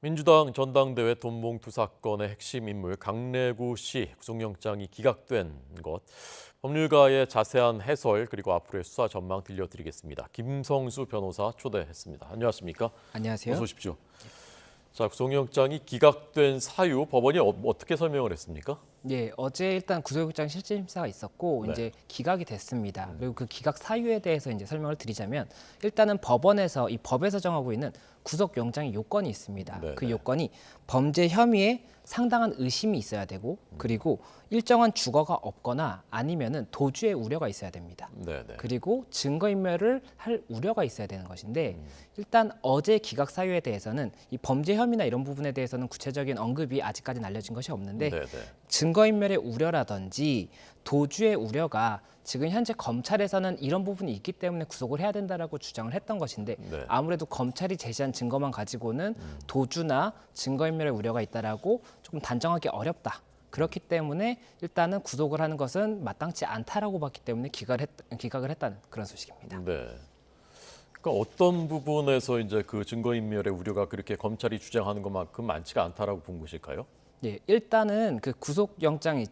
민주당 전당대회 돈봉투 사건의 핵심 인물 강래구 씨 구속영장이 기각된 것, 법률가의 자세한 해설 그리고 앞으로의 수사 전망 들려드리겠습니다. 김성수 변호사 초대했습니다. 안녕하십니까? 안녕하세요. 어서 오십시오. 자, 구속영장이 기각된 사유 법원이 어떻게 설명을 했습니까? 예, 어제 일단 구속영장 실질심사가 있었고 네. 이제 기각이 됐습니다. 그리고 그 기각 사유에 대해서 이제 설명을 드리자면 일단은 법원에서 이 법에서 정하고 있는 구속영장의 요건이 있습니다. 네, 그 네. 요건이 범죄 혐의에 상당한 의심이 있어야 되고 그리고 일정한 주거가 없거나 아니면은 도주의 우려가 있어야 됩니다. 네, 네. 그리고 증거인멸을 할 우려가 있어야 되는 것인데 일단 어제 기각 사유에 대해서는 이 범죄 혐의나 이런 부분에 대해서는 구체적인 언급이 아직까지는 알려진 것이 없는데 네, 네. 증거인멸의 우려라든지 도주의 우려가 지금 현재 검찰에서는 이런 부분이 있기 때문에 구속을 해야 된다라고 주장을 했던 것인데 네. 아무래도 검찰이 제시한 증거만 가지고는 도주나 증거인멸의 우려가 있다라고 조금 단정하기 어렵다. 그렇기 때문에 일단은 구속을 하는 것은 마땅치 않다라고 봤기 때문에 기각을 했다는 그런 소식입니다. 네. 그러니까 어떤 부분에서 이제 그 증거인멸의 우려가 그렇게 검찰이 주장하는 것만큼 많지가 않다라고 본 것일까요? 예, 일단은 그 구속영장이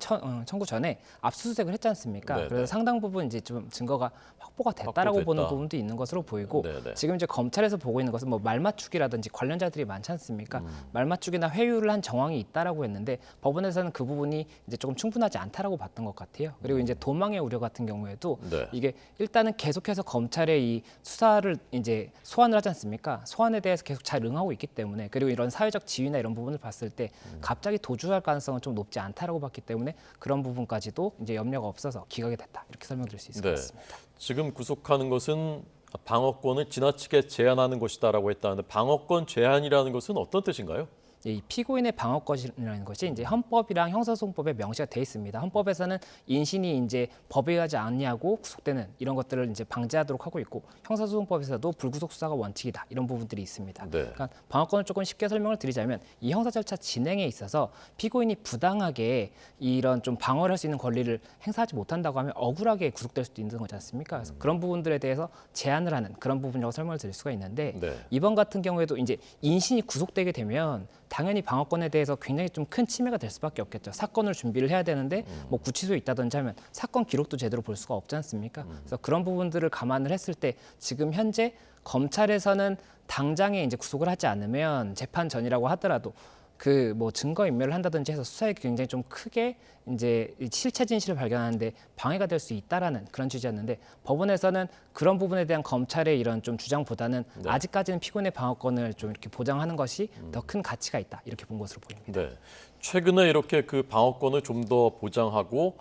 청구 전에 압수수색을 했지 않습니까? 네네. 그래서 상당 부분 이제 좀 증거가 확보가 됐다라고 확보됐다. 보는 부분도 있는 것으로 보이고 네네. 지금 이제 검찰에서 보고 있는 것은 뭐 말맞추기라든지 관련자들이 많지 않습니까? 말맞추기나 회유를 한 정황이 있다라고 했는데 법원에서는 그 부분이 이제 조금 충분하지 않다라고 봤던 것 같아요. 그리고 이제 도망의 우려 같은 경우에도 네. 이게 일단은 계속해서 검찰의 이 수사를 이제 소환을 하지 않습니까? 소환에 대해서 계속 잘 응하고 있기 때문에 그리고 이런 사회적 지위나 이런 부분을 봤을 때 갑자기 도주할 가능성은 좀 높지 않다라고 봤기 때문에 그런 부분까지도 이제 염려가 없어서 기각이 됐다 이렇게 설명드릴 수 있을 것 같습니다. 지금 구속하는 것은 방어권을 지나치게 제한하는 것이다라고 했다는데 방어권 제한이라는 것은 어떤 뜻인가요? 이 피고인의 방어권이라는 것이 이제 헌법이랑 형사소송법에 명시가 돼 있습니다. 헌법에서는 인신이 이제 법에 의하지 않냐고 구속되는 이런 것들을 이제 방지하도록 하고 있고 형사소송법에서도 불구속 수사가 원칙이다 이런 부분들이 있습니다. 네. 그러니까 방어권을 조금 쉽게 설명을 드리자면 이 형사 절차 진행에 있어서 피고인이 부당하게 이런 좀 방어를 할 수 있는 권리를 행사하지 못한다고 하면 억울하게 구속될 수도 있는 거지 않습니까? 그래서 그런 부분들에 대해서 제한을 하는 그런 부분이라고 설명을 드릴 수가 있는데 네. 이번 같은 경우에도 이제 인신이 구속되게 되면 당연히 방어권에 대해서 굉장히 좀 큰 침해가 될 수밖에 없겠죠. 사건을 준비를 해야 되는데 뭐 구치소에 있다든지 하면 사건 기록도 제대로 볼 수가 없지 않습니까? 그래서 그런 부분들을 감안을 했을 때 지금 현재 검찰에서는 당장에 이제 구속을 하지 않으면 재판 전이라고 하더라도 그 뭐 증거 인멸을 한다든지 해서 수사에 굉장히 좀 크게 이제 실체 진실을 발견하는데 방해가 될 수 있다라는 그런 취지였는데 법원에서는 그런 부분에 대한 검찰의 이런 좀 주장보다는 네. 아직까지는 피고인의 방어권을 좀 이렇게 보장하는 것이 더 큰 가치가 있다 이렇게 본 것으로 보입니다. 네. 최근에 이렇게 그 방어권을 좀 더 보장하고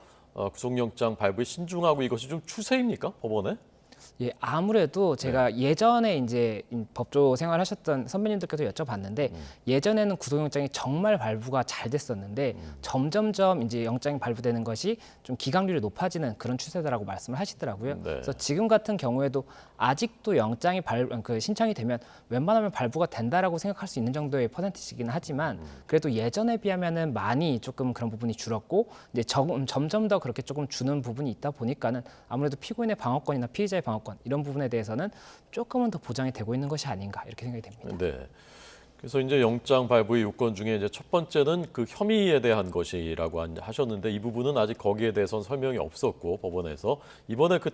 구속영장 발부에 신중하고 이것이 좀 추세입니까? 법원에? 예, 아무래도 제가 예전에 이제 법조 생활하셨던 선배님들께도 여쭤봤는데 예전에는 구속영장이 정말 발부가 잘 됐었는데 점점점 이제 영장이 발부되는 것이 좀 기각률이 높아지는 그런 추세다라고 말씀을 하시더라고요. 네. 그래서 지금 같은 경우에도 아직도 영장이 신청이 되면 웬만하면 발부가 된다라고 생각할 수 있는 정도의 퍼센티지긴 하지만 그래도 예전에 비하면은 많이 조금 그런 부분이 줄었고 이제 점점 더 그렇게 조금 주는 부분이 있다 보니까는 아무래도 피고인의 방어권이나 피의자의 방어권 이런 부분에 대해서는 조금은 더 보장이 되고 있는 것이 아닌가 이렇게 생각이 됩니다. 네. 그래서 이제 영장 발부의 요건 중에 이제 첫 번째는 그 혐의에 대한 것이라고 하셨는데 이 부분은 아직 거기에 대해서는 설명이 없었고 법원에서 이번에 그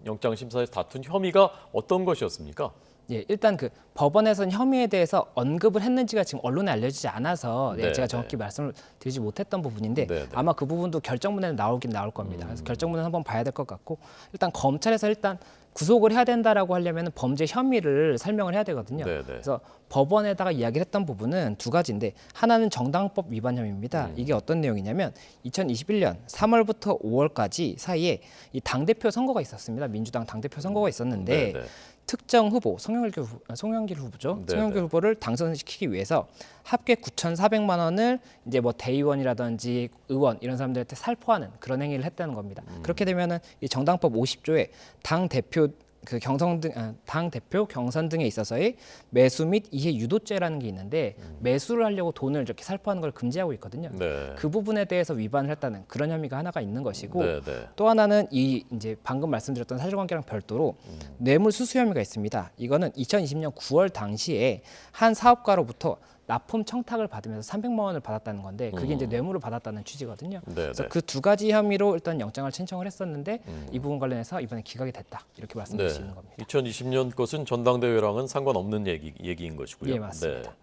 영장 심사에서 다툰 혐의가 어떤 것이었습니까? 예, 일단 그 법원에서는 혐의에 대해서 언급을 했는지가 지금 언론에 알려지지 않아서 네, 제가 정확히 말씀을 드리지 못했던 부분인데 네, 네. 아마 그 부분도 결정문에는 나오긴 나올 겁니다. 그래서 결정문은 한번 봐야 될 것 같고 일단 검찰에서 일단 구속을 해야 된다라고 하려면 범죄 혐의를 설명을 해야 되거든요. 네, 네. 그래서 법원에다가 이야기를 했던 부분은 두 가지인데 하나는 정당법 위반 혐의입니다. 이게 어떤 내용이냐면 2021년 3월부터 5월까지 사이에 이 당대표 선거가 있었습니다. 민주당 당대표 선거가 있었는데 네, 네. 특정 후보 송영길 후보죠. 네, 송영길 네. 후보를 당선시키기 위해서 합계 9,400만 원을 이제 뭐 대의원이라든지 의원 이런 사람들한테 살포하는 그런 행위를 했다는 겁니다. 그렇게 되면은 이 정당법 50조에 당 대표 당 대표 경선 등에 있어서의 매수 및 이해 유도죄라는 게 있는데 매수를 하려고 돈을 이렇게 살포하는 걸 금지하고 있거든요. 네. 그 부분에 대해서 위반을 했다는 그런 혐의가 하나가 있는 것이고 네, 네. 또 하나는 이 이제 방금 말씀드렸던 사실관계랑 별도로 뇌물 수수 혐의가 있습니다. 이거는 2020년 9월 당시에 한 사업가로부터 납품 청탁을 받으면서 300만 원을 받았다는 건데 그게 이제 뇌물을 받았다는 취지거든요. 네, 그래서 네. 그 두 가지 혐의로 일단 영장을 신청을 했었는데 이 부분 관련해서 이번에 기각이 됐다 이렇게 말씀드릴 수 있는 겁니다. 2020년 것은 전당대회랑은 상관없는 얘기인 것이고요. 예, 맞습니다.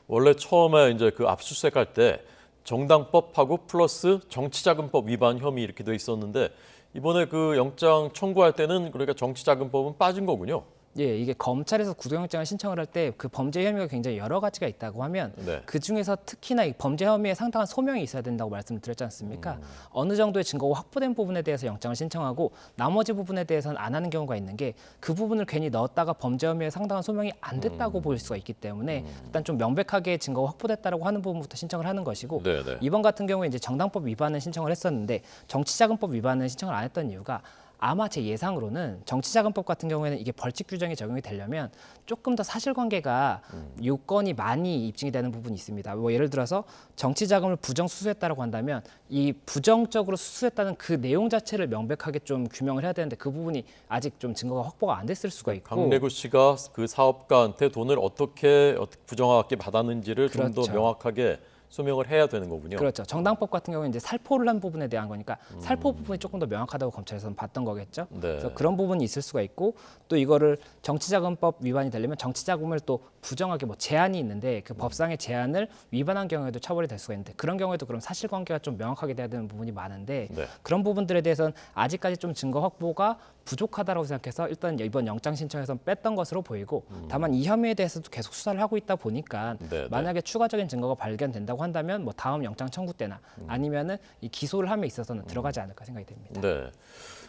원래 처음에 이제 그 압수수색할 때 정당법하고 플러스 정치자금법 위반 혐의 이렇게 돼 있었는데 이번에 그 영장 청구할 때는 그러니까 정치자금법은 빠진 거군요. 예, 이게 검찰에서 구속영장을 신청을 할 때 그 범죄 혐의가 굉장히 여러 가지가 있다고 하면 네. 그 중에서 특히나 이 범죄 혐의에 상당한 소명이 있어야 된다고 말씀을 드렸지 않습니까? 어느 정도의 증거가 확보된 부분에 대해서 영장을 신청하고 나머지 부분에 대해서는 안 하는 경우가 있는 게 그 부분을 괜히 넣었다가 범죄 혐의에 상당한 소명이 안 됐다고 보일 수가 있기 때문에 일단 좀 명백하게 증거가 확보됐다라고 하는 부분부터 신청을 하는 것이고 네, 네. 이번 같은 경우에 이제 정당법 위반은 신청을 했었는데 정치자금법 위반은 신청을 안 했던 이유가 아마 제 예상으로는 정치자금법 같은 경우에는 이게 벌칙 규정이 적용이 되려면 조금 더 사실관계가 요건이 많이 입증이 되는 부분이 있습니다. 뭐 예를 들어서 정치자금을 부정 수수했다라고 한다면 이 부정적으로 수수했다는 그 내용 자체를 명백하게 좀 규명을 해야 되는데 그 부분이 아직 좀 증거가 확보가 안 됐을 수가 있고 강래구 씨가 그 사업가한테 돈을 어떻게 부정하게 받았는지를 좀 더 그렇죠. 명확하게 소명을 해야 되는 거군요. 그렇죠. 정당법 같은 경우는 이제 살포를 한 부분에 대한 거니까 살포 부분이 조금 더 명확하다고 검찰에서는 봤던 거겠죠. 네. 그래서 그런 부분이 있을 수가 있고 또 이거를 정치자금법 위반이 되려면 정치자금을 또 부정하게 뭐 제한이 있는데 그 법상의 제한을 위반한 경우에도 처벌이 될 수가 있는데 그런 경우에도 그럼 사실관계가 좀 명확하게 돼야 되는 부분이 많은데 네. 그런 부분들에 대해서는 아직까지 좀 증거 확보가 부족하다고 생각해서 일단 이번 영장 신청에서 뺐던 것으로 보이고 다만 이 혐의에 대해서도 계속 수사를 하고 있다 보니까 네. 만약에 추가적인 증거가 발견된다고 한다면 뭐 다음 영장 청구 때나 아니면은 이 기소를 함에 있어서는 들어가지 않을까 생각이 됩니다. 네.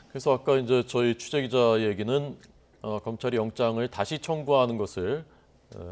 그래서 아까 이제 저희 취재 기자 얘기는 검찰이 영장을 다시 청구하는 것을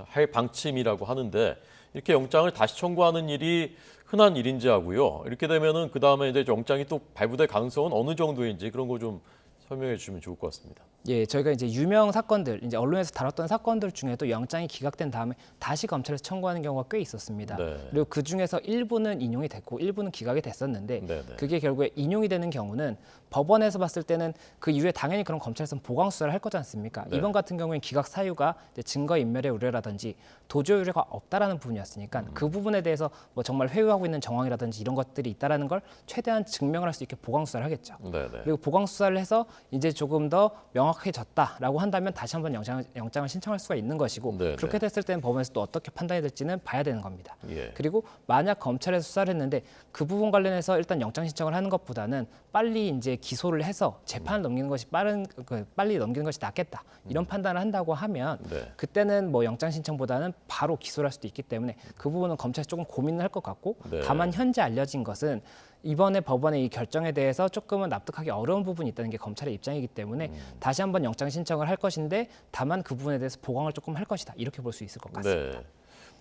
할 방침이라고 하는데 이렇게 영장을 다시 청구하는 일이 흔한 일인지 하고요. 이렇게 되면은 그 다음에 이제 영장이 또 발부될 가능성은 어느 정도인지 그런 거 좀 설명해 주시면 좋을 것 같습니다. 예, 저희가 이제 유명 사건들, 이제 언론에서 다뤘던 사건들 중에도 영장이 기각된 다음에 다시 검찰에서 청구하는 경우가 꽤 있었습니다. 네. 그리고 그 중에서 일부는 인용이 됐고 일부는 기각이 됐었는데 네, 네. 그게 결국에 인용이 되는 경우는 법원에서 봤을 때는 그 이후에 당연히 그런 검찰에서는 보강 수사를 할 거지 않습니까? 네. 이번 같은 경우에는 기각 사유가 이제 증거 인멸의 우려라든지 도주 우려가 없다라는 부분이었으니까 그 부분에 대해서 뭐 정말 회유하고 있는 정황이라든지 이런 것들이 있다라는 걸 최대한 증명을 할 수 있게 보강 수사를 하겠죠. 네, 네. 그리고 보강 수사를 해서 이제 조금 더 명확해졌다라고 한다면 다시 한번 영장을 신청할 수가 있는 것이고 네, 그렇게 됐을 때는 법원에서 또 어떻게 판단이 될지는 봐야 되는 겁니다. 예. 그리고 만약 검찰에서 수사를 했는데 그 부분 관련해서 일단 영장 신청을 하는 것보다는 빨리 이제 기소를 해서 재판을 넘기는 것이 빨리 넘기는 것이 낫겠다 이런 판단을 한다고 하면 네. 그때는 뭐 영장 신청보다는 바로 기소를 할 수도 있기 때문에 그 부분은 검찰에서 조금 고민을 할 것 같고 네. 다만 현재 알려진 것은 이번에 법원의 이 결정에 대해서 조금은 납득하기 어려운 부분이 있다는 게 검찰의 입장이기 때문에 다시 한번 영장 신청을 할 것인데 다만 그 부분에 대해서 보강을 조금 할 것이다 이렇게 볼 수 있을 것 같습니다. 네.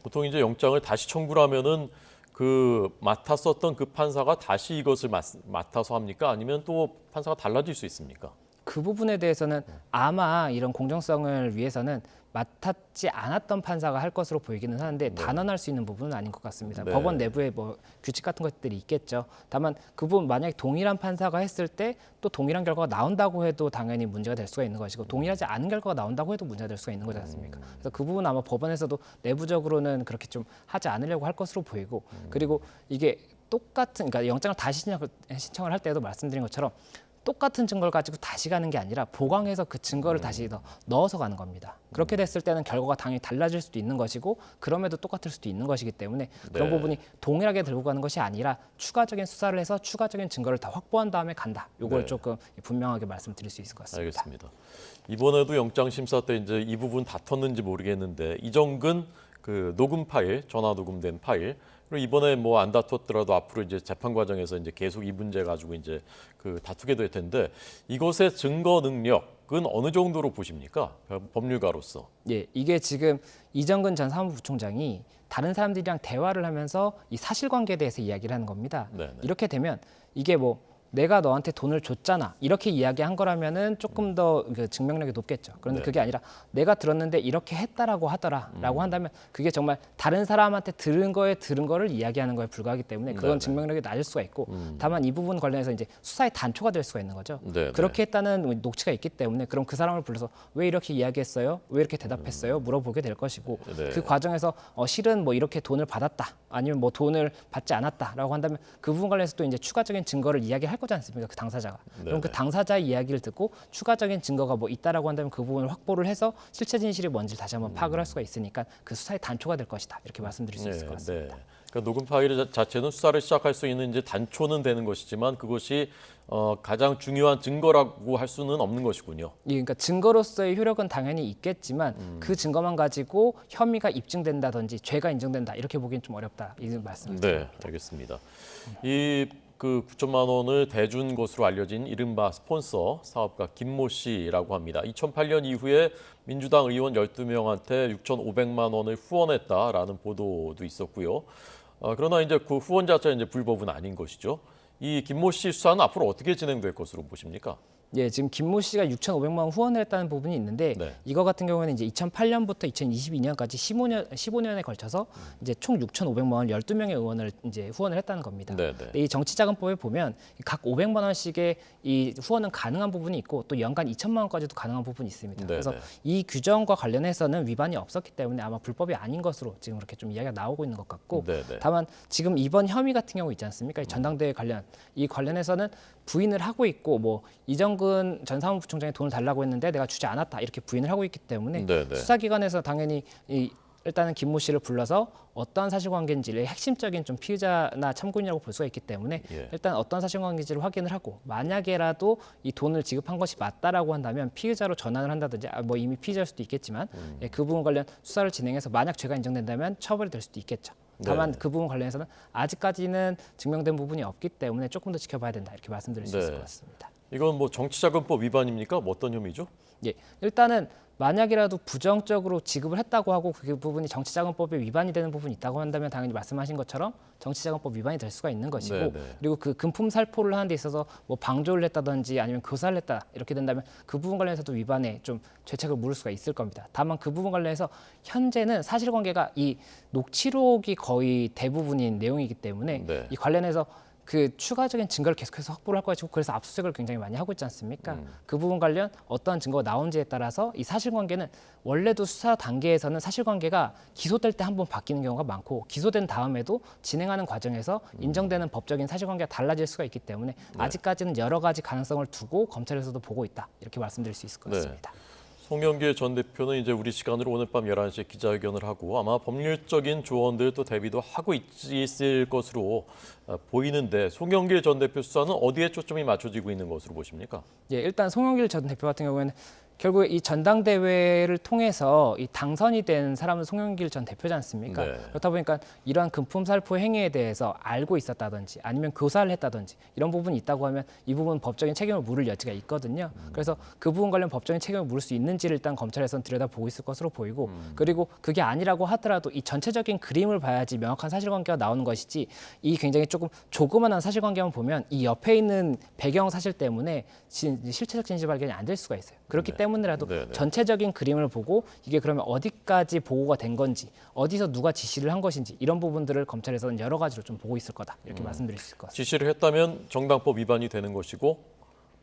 보통 이제 영장을 다시 청구를 하면은 그 맡았었던 그 판사가 다시 이것을 맡아서 합니까? 아니면 또 판사가 달라질 수 있습니까? 그 부분에 대해서는 아마 이런 공정성을 위해서는 맡았지 않았던 판사가 할 것으로 보이기는 하는데 단언할 수 있는 부분은 아닌 것 같습니다. 네. 법원 내부에 뭐 규칙 같은 것들이 있겠죠. 다만 그 부분 만약에 동일한 판사가 했을 때 또 동일한 결과가 나온다고 해도 당연히 문제가 될 수가 있는 것이고 동일하지 않은 결과가 나온다고 해도 문제가 될 수가 있는 거지 않습니까? 그래서 그 부분 아마 법원에서도 내부적으로는 그렇게 좀 하지 않으려고 할 것으로 보이고 그리고 이게 똑같은 그러니까 영장을 다시 신청을 할 때도 말씀드린 것처럼 똑같은 증거를 가지고 다시 가는 게 아니라 보강해서 그 증거를 다시 넣어서 가는 겁니다. 그렇게 됐을 때는 결과가 당연히 달라질 수도 있는 것이고 그럼에도 똑같을 수도 있는 것이기 때문에 그런 네. 부분이 동일하게 들고 가는 것이 아니라 추가적인 수사를 해서 추가적인 증거를 다 확보한 다음에 간다. 이걸 네. 조금 분명하게 말씀드릴 수 있을 것 같습니다. 알겠습니다. 이번에도 영장 심사 때 이제 이 부분 다퉜는지 모르겠는데 이정근 그 녹음 파일, 전화 녹음된 파일 그리고 이번에 뭐 안 다퉜더라도 앞으로 이제 재판 과정에서 이제 계속 이 문제 가지고 이제 그 다투게 될 텐데 이것의 증거 능력은 어느 정도로 보십니까? 법률가로서. 예, 이게 지금 이정근 전 사무부총장이 다른 사람들이랑 대화를 하면서 이 사실관계에 대해서 이야기를 하는 겁니다. 네네. 이렇게 되면 이게 뭐 내가 너한테 돈을 줬잖아 이렇게 이야기한 거라면은 조금 더 그 증명력이 높겠죠. 그런데 네. 그게 아니라 내가 들었는데 이렇게 했다라고 하더라라고 한다면 그게 정말 다른 사람한테 들은 거를 이야기하는 거에 불과하기 때문에 그건 네네. 증명력이 낮을 수가 있고 다만 이 부분 관련해서 이제 수사의 단초가 될 수가 있는 거죠. 네네. 그렇게 했다는 녹취가 있기 때문에 그럼 그 사람을 불러서 왜 이렇게 이야기했어요? 왜 이렇게 대답했어요? 물어보게 될 것이고 네. 그 과정에서 실은 뭐 이렇게 돈을 받았다 아니면 뭐 돈을 받지 않았다라고 한다면 그 부분 관련해서 또 이제 추가적인 증거를 이야기할 거지 않습니까? 그 당사자가. 그럼 그 네네. 당사자의 이야기를 듣고 추가적인 증거가 뭐 있다라고 한다면 그 부분을 확보를 해서 실체 진실이 뭔지 다시 한번 파악을 할 수가 있으니까 그 수사의 단초가 될 것이다. 이렇게 말씀드릴 수 있을 것 같습니다. 그러니까 녹음 파일 자체는 수사를 시작할 수 있는 이제 단초는 되는 것이지만 그것이 가장 중요한 증거라고 할 수는 없는 것이군요. 예, 그러니까 증거로서의 효력은 당연히 있겠지만 그 증거만 가지고 혐의가 입증된다든지 죄가 인정된다 이렇게 보기엔 좀 어렵다 이 말씀을 네, 드립니다. 알겠습니다. 이 그 9천만 원을 대준 것으로 알려진 이른바 스폰서 사업가 김모 씨라고 합니다. 2008년 이후에 민주당 의원 12명한테 6,500만 원을 후원했다라는 보도도 있었고요. 그러나 이제 그 후원 자체가 이제 불법은 아닌 것이죠. 이 김모 씨 수사는 앞으로 어떻게 진행될 것으로 보십니까? 예, 지금 김모 씨가 6,500만 원 후원을 했다는 부분이 있는데 네. 이거 같은 경우에는 이제 2008년부터 2022년까지 15년에 걸쳐서 이제 총 6,500만 원 12명의 의원을 이제 후원을 했다는 겁니다. 네, 네. 근데 이 정치자금법에 보면 각 500만 원씩의 이 후원은 가능한 부분이 있고 또 연간 2천만 원까지도 가능한 부분이 있습니다. 네, 그래서 네. 이 규정과 관련해서는 위반이 없었기 때문에 아마 불법이 아닌 것으로 지금 그렇게 좀 이야기가 나오고 있는 것 같고 네, 네. 다만 지금 이번 혐의 같은 경우 있지 않습니까? 이 전당대회 관련 이 관련해서는 부인을 하고 있고 뭐 이정근 전 사무부총장이 돈을 달라고 했는데 내가 주지 않았다 이렇게 부인을 하고 있기 때문에 네네. 수사기관에서 당연히 일단은 김모 씨를 불러서 어떤 사실관계인지를 핵심적인 좀 피의자나 참고인이라고 볼 수가 있기 때문에 예. 일단 어떤 사실관계인지를 확인을 하고 만약에라도 이 돈을 지급한 것이 맞다라고 한다면 피의자로 전환을 한다든지 뭐 이미 피의자일 수도 있겠지만 예, 그 부분 관련 수사를 진행해서 만약 죄가 인정된다면 처벌이 될 수도 있겠죠. 다만 네. 그 부분 관련해서는 아직까지는 증명된 부분이 없기 때문에 조금 더 지켜봐야 된다 이렇게 말씀드릴 수 있을 네. 것 같습니다. 이건 뭐 정치자금법 위반입니까? 뭐 어떤 혐의죠? 예, 일단은 만약이라도 부정적으로 지급을 했다고 하고 그 부분이 정치자금법에 위반이 되는 부분이 있다고 한다면 당연히 말씀하신 것처럼 정치자금법 위반이 될 수가 있는 것이고 네, 네. 그리고 그 금품 살포를 하는 데 있어서 뭐 방조를 했다든지 아니면 교사를 했다 이렇게 된다면 그 부분 관련해서도 위반에 좀 죄책을 물을 수가 있을 겁니다. 다만 그 부분 관련해서 현재는 사실관계가 이 녹취록이 거의 대부분인 내용이기 때문에 네. 이 관련해서 그 추가적인 증거를 계속해서 확보를 할 것이고 그래서 압수수색을 굉장히 많이 하고 있지 않습니까? 그 부분 관련 어떠한 증거가 나온지에 따라서 이 사실관계는 원래도 수사 단계에서는 사실관계가 기소될 때 한번 바뀌는 경우가 많고 기소된 다음에도 진행하는 과정에서 인정되는 법적인 사실관계가 달라질 수가 있기 때문에 아직까지는 여러 가지 가능성을 두고 검찰에서도 보고 있다 이렇게 말씀드릴 수 있을 것 같습니다. 송영길 전 대표는 이제 우리 시간으로 오늘 밤 11시에 기자회견을 하고 아마 법률적인 조언들 또 대비도 하고 있을 것으로 보이는데 송영길 전 대표 수사는 어디에 초점이 맞춰지고 있는 것으로 보십니까? 예, 일단 송영길 전 대표 같은 경우에는 결국에 이 전당대회를 통해서 이 당선이 된 사람은 송영길 전 대표지 않습니까? 네. 그렇다 보니까 이러한 금품 살포 행위에 대해서 알고 있었다든지 아니면 교사를 했다든지 이런 부분이 있다고 하면 이 부분 법적인 책임을 물을 여지가 있거든요. 그래서 그 부분 관련 법적인 책임을 물을 수 있는지를 일단 검찰에서는 들여다보고 있을 것으로 보이고 그리고 그게 아니라고 하더라도 이 전체적인 그림을 봐야지 명확한 사실관계가 나오는 것이지 이 굉장히 조금 조그만한 사실관계만 보면 이 옆에 있는 배경 사실 때문에 실체적 진실 발견이 안 될 수가 있어요. 그렇기 때문에라도 네네. 전체적인 그림을 보고 이게 그러면 어디까지 보고가 된 건지 어디서 누가 지시를 한 것인지 이런 부분들을 검찰에서는 여러 가지로 좀 보고 있을 거다 이렇게 말씀드릴 수 있을 것 같습니다. 지시를 했다면 정당법 위반이 되는 것이고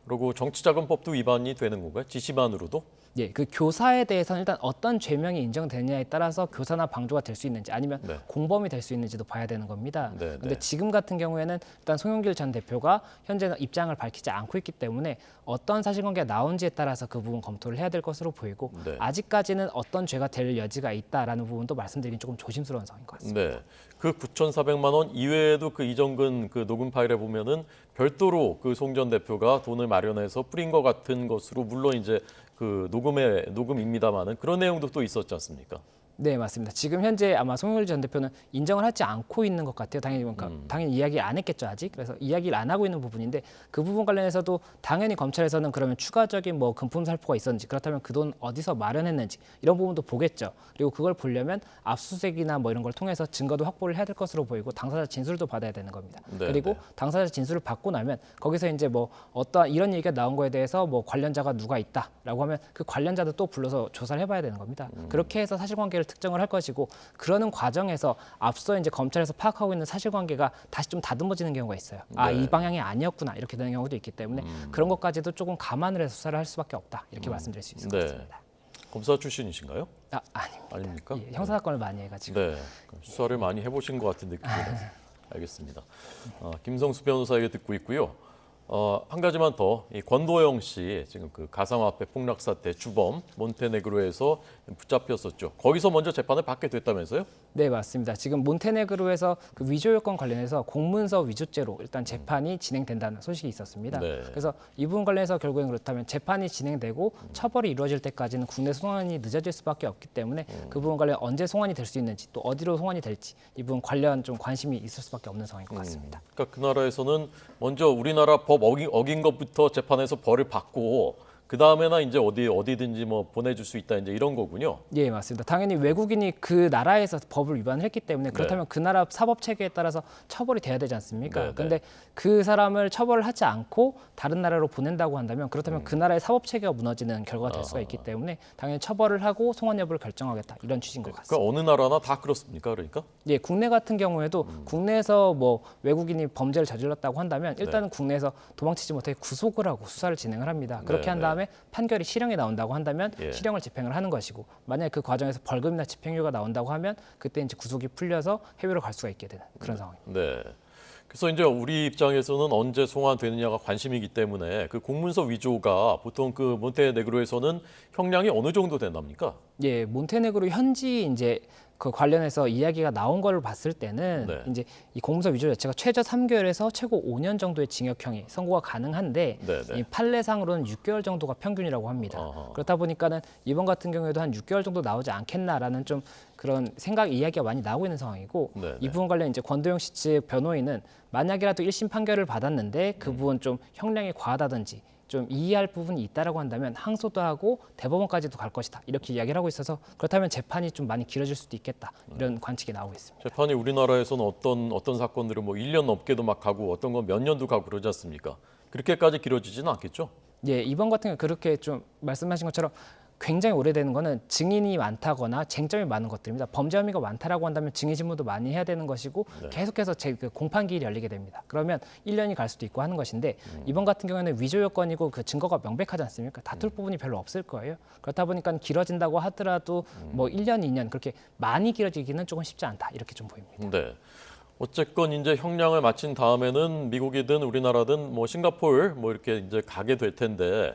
그리고 정치자금법도 위반이 되는 건가요? 지시만으로도? 예, 그 교사에 대해서는 일단 어떤 죄명이 인정되느냐에 따라서 교사나 방조가 될 수 있는지 아니면 네. 공범이 될 수 있는지도 봐야 되는 겁니다. 네, 그런데 네. 지금 같은 경우에는 일단 송영길 전 대표가 현재는 입장을 밝히지 않고 있기 때문에 어떤 사실관계가 나온지에 따라서 그 부분 검토를 해야 될 것으로 보이고 네. 아직까지는 어떤 죄가 될 여지가 있다라는 부분도 말씀드리긴 조금 조심스러운 상황인 것 같습니다. 네. 그 9,400만 원 이외에도 그 이정근 그 녹음 파일에 보면은 별도로 그 송 전 대표가 돈을 마련해서 뿌린 것 같은 것으로 물론 이제 그 녹음입니다만은 그런 내용도 또 있었지 않습니까? 네, 맞습니다. 지금 현재 아마 송영길 전 대표는 인정을 하지 않고 있는 것 같아요. 당연히 그러니까 당연히 이야기 안 했겠죠 아직. 그래서 이야기를 안 하고 있는 부분인데 그 부분 관련해서도 당연히 검찰에서는 그러면 추가적인 뭐 금품 살포가 있었는지 그렇다면 그 돈 어디서 마련했는지 이런 부분도 보겠죠. 그리고 그걸 보려면 압수수색이나 뭐 이런 걸 통해서 증거도 확보를 해야 될 것으로 보이고 당사자 진술도 받아야 되는 겁니다. 네, 그리고 네. 당사자 진술을 받고 나면 거기서 이제 뭐 어떠한 이런 얘기가 나온 거에 대해서 뭐 관련자가 누가 있다라고 하면 그 관련자도 또 불러서 조사를 해봐야 되는 겁니다. 그렇게 해서 사실관계를 특정을 할 것이고 그러는 과정에서 앞서 이제 검찰에서 파악하고 있는 사실관계가 다시 좀 다듬어지는 경우가 있어요. 아, 네. 이 방향이 아니었구나 이렇게 되는 경우도 있기 때문에 그런 것까지도 조금 감안을 해서 수사를 할 수밖에 없다 이렇게 말씀드릴 수 있을 것 네. 같습니다. 검사 출신이신가요? 아, 아닙니다. 아닙니까? 예, 형사 사건을 많이 해가지고. 네, 그럼 수사를 많이 해보신 것 같은 느낌이 나서 알겠습니다. 김성수 변호사에게 듣고 있고요. 한 가지만 더, 이 권도영 씨 지금 그 가상화폐 폭락 사태 주범 몬테네그로에서 붙잡혔었죠. 거기서 먼저 재판을 받게 됐다면서요? 네, 맞습니다. 지금 몬테네그로에서 그 위조 요건 관련해서 공문서 위조죄로 일단 재판이 진행된다는 소식이 있었습니다. 네. 그래서 이 부분 관련해서 결국엔 그렇다면 재판이 진행되고 처벌이 이루어질 때까지는 국내 송환이 늦어질 수밖에 없기 때문에 그 부분 관련 언제 송환이 될 수 있는지 또 어디로 송환이 될지 이 부분 관련 좀 관심이 있을 수밖에 없는 상황인 것 같습니다. 그러니까 그 나라에서는 먼저 우리나라 법 어긴 것부터 재판에서 벌을 받고 그 다음에나 이제 어디든지 뭐 보내줄 수 있다 이제 이런 거군요. 예, 맞습니다. 당연히 외국인이 그 나라에서 법을 위반을 했기 때문에 그렇다면 그 나라 사법 체계에 따라서 처벌이 돼야 되지 않습니까? 네, 네. 근데 그 사람을 처벌을 하지 않고 다른 나라로 보낸다고 한다면 그렇다면 그 나라의 사법 체계가 무너지는 결과가 될 수가 있기 때문에 당연히 처벌을 하고 송환 여부를 결정하겠다 이런 취지인 것 같습니다. 그러니까 어느 나라나 다 그렇습니까? 그러니까? 예, 국내 같은 경우에도 국내에서 뭐 외국인이 범죄를 저질렀다고 한다면 일단은 국내에서 도망치지 못해 구속을 하고 수사를 진행을 합니다. 그렇게 네, 한 다음에 판결이 실형이 나온다고 한다면 예. 실형을 집행을 하는 것이고 만약에 그 과정에서 벌금이나 집행유예가 나온다고 하면 그때 이제 구속이 풀려서 해외로 갈 수가 있게 되는 그런 상황입니다. 네. 그래서 이제 우리 입장에서는 언제 송환되느냐가 관심이기 때문에 그 공문서 위조가 보통 그 몬테네그로에서는 형량이 어느 정도 된답니까? 예, 몬테네그로 현지 이제 그 관련해서 이야기가 나온 걸 봤을 때는 네. 이제 이 공문서 위조 자체가 최저 3개월에서 최고 5년 정도의 징역형이 선고가 가능한데 네, 네. 이 판례상으로는 6개월 정도가 평균이라고 합니다. 아하. 그렇다 보니까는 이번 같은 경우에도 한 6개월 정도 나오지 않겠나라는 좀 그런 생각 이야기가 많이 나오고 있는 상황이고 네, 네. 이 부분 관련 이제 권도영 씨 측 변호인은 만약이라도 1심 판결을 받았는데 그 부분 좀 형량이 과하다든지 좀 이해할 부분이 있다라고 한다면 항소도 하고 대법원까지도 갈 것이다 이렇게 이야기를 하고 있어서 그렇다면 재판이 좀 많이 길어질 수도 있겠다 이런 관측이 나오고 있습니다. 재판이 우리나라에서는 어떤 사건들은 뭐 1년 넘게도 막 가고 어떤 건 몇 년도 가고 그러지 않습니까? 그렇게까지 길어지지는 않겠죠? 예, 이번 같은 경우 그렇게 좀 말씀하신 것처럼 굉장히 오래되는 거는 증인이 많다거나 쟁점이 많은 것들입니다. 범죄 혐의가 많다라고 한다면 증인 신문도 많이 해야 되는 것이고 계속해서 그 공판 기일이 열리게 됩니다. 그러면 1년이 갈 수도 있고 하는 것인데 이번 같은 경우에는 위조 요건이고 그 증거가 명백하지 않습니까? 다툴 부분이 별로 없을 거예요. 그렇다 보니까 길어진다고 하더라도 뭐 1년, 2년 그렇게 많이 길어지기는 조금 쉽지 않다 이렇게 좀 보입니다. 네. 어쨌건 이제 형량을 마친 다음에는 미국이든 우리나라든 뭐 싱가포르 뭐 이렇게 이제 가게 될 텐데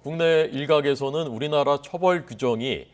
국내 일각에서는 우리나라 처벌 규정이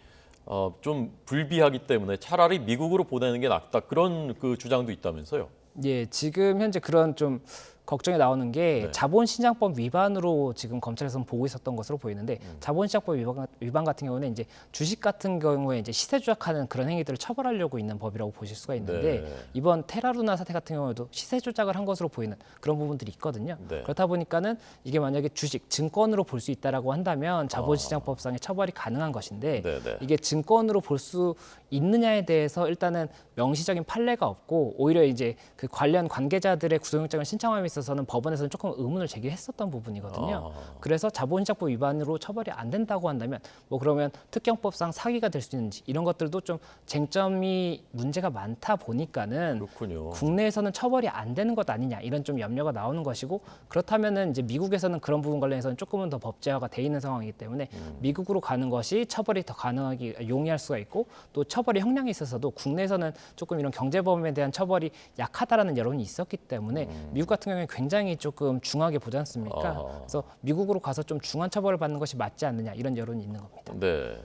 좀 불비하기 때문에 차라리 미국으로 보내는 게 낫다 그런 그 주장도 있다면서요? 예, 지금 현재 그런 좀 걱정이 나오는 게 네. 자본시장법 위반으로 지금 검찰에서는 보고 있었던 것으로 보이는데 자본시장법 위반 같은 경우는 이제 주식 같은 경우에 이제 시세 조작하는 그런 행위들을 처벌하려고 있는 법이라고 보실 수가 있는데 네. 이번 테라루나 사태 같은 경우에도 시세 조작을 한 것으로 보이는 그런 부분들이 있거든요. 네. 그렇다 보니까는 이게 만약에 주식, 증권으로 볼 수 있다라고 한다면 자본시장법상의 처벌이 가능한 것인데 네, 네. 이게 증권으로 볼 수 있느냐에 대해서 일단은 명시적인 판례가 없고 오히려 이제 그 관련 관계자들의 구속영장을 신청함에 있어서는 법원에서는 조금 의문을 제기했었던 부분이거든요. 그래서 자본시장법 위반으로 처벌이 안 된다고 한다면 뭐 그러면 특경법상 사기가 될 수 있는지 이런 것들도 좀 쟁점이 문제가 많다 보니까는 그렇군요. 국내에서는 처벌이 안 되는 것 아니냐 이런 좀 염려가 나오는 것이고 그렇다면은 이제 미국에서는 그런 부분 관련해서는 조금은 더 법제화가 돼 있는 상황이기 때문에 미국으로 가는 것이 처벌이 더 가능하기 용이할 수가 있고 또 처벌의 형량에 있어서도 국내에서는 조금 이런 경제범에 대한 처벌이 약하다라는 여론이 있었기 때문에 미국 같은 경우에 굉장히 조금 중하게 보지 않습니까? 그래서 미국으로 가서 좀 중한 처벌을 받는 것이 맞지 않느냐 이런 여론이 있는 겁니다. 네.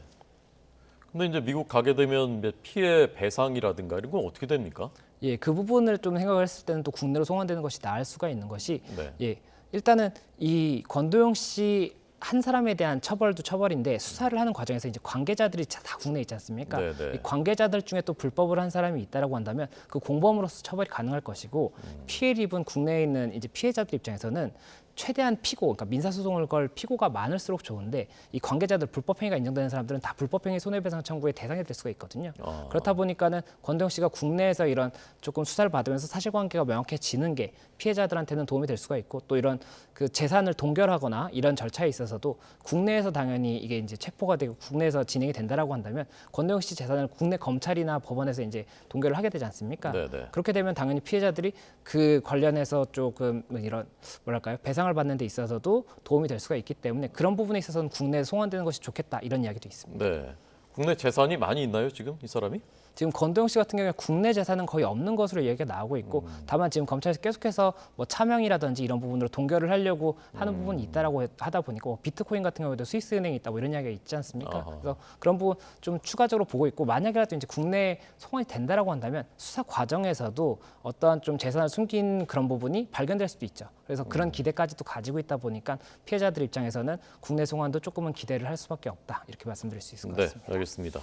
근데 이제 미국 가게 되면 피해 배상이라든가 이런 건 어떻게 됩니까? 예, 그 부분을 좀 생각을 했을 때는 또 국내로 송환되는 것이 나을 수가 있는 것이 네. 예, 일단은 이 권도영 씨 한 사람에 대한 처벌도 처벌인데 수사를 하는 과정에서 이제 관계자들이 다 국내에 있지 않습니까? 네네. 이 관계자들 중에 또 불법을 한 사람이 있다라고 한다면 그 공범으로서 처벌이 가능할 것이고 피해를 입은 국내에 있는 이제 피해자들 입장에서는 최대한 피고, 그러니까 민사소송을 걸 피고가 많을수록 좋은데 이 관계자들 불법행위가 인정되는 사람들은 다 불법행위 손해배상 청구의 대상이 될 수가 있거든요. 그렇다 보니까는 권도영 씨가 국내에서 이런 조금 수사를 받으면서 사실관계가 명확해지는 게 피해자들한테는 도움이 될 수가 있고 또 이런 그 재산을 동결하거나 이런 절차에 있어서도 국내에서 당연히 이게 이제 체포가 되고 국내에서 진행이 된다라고 한다면 권도영 씨 재산을 국내 검찰이나 법원에서 이제 동결을 하게 되지 않습니까? 네네. 그렇게 되면 당연히 피해자들이 그 관련해서 조금 이런 뭐랄까요 배상을 받는 데 있어서도 도움이 될 수가 있기 때문에 그런 부분에 있어서는 국내에 송환되는 것이 좋겠다 이런 이야기도 있습니다. 네. 국내 재산이 많이 있나요, 지금 이 사람이? 지금 권도영 씨 같은 경우에 국내 재산은 거의 없는 것으로 얘기가 나오고 있고 다만 지금 검찰에서 계속해서 뭐 차명이라든지 이런 부분으로 동결을 하려고 하는 부분이 있다라고 하다 보니까 뭐 비트코인 같은 경우에도 스위스 은행이 있다 뭐 이런 이야기가 있지 않습니까? 아하. 그래서 그런 부분 좀 추가적으로 보고 있고 만약이라도 이제 국내에 송환이 된다라고 한다면 수사 과정에서도 어떠한 좀 재산을 숨긴 그런 부분이 발견될 수도 있죠. 그래서 그런 기대까지도 가지고 있다 보니까 피해자들 입장에서는 국내 송환도 조금은 기대를 할 수밖에 없다 이렇게 말씀드릴 수 있을 것 네, 같습니다. 알겠습니다.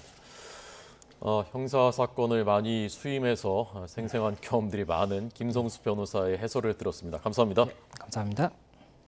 형사 사건을 많이 수임해서 생생한 경험들이 많은 김성수 변호사의 해설을 들었습니다. 감사합니다. 감사합니다.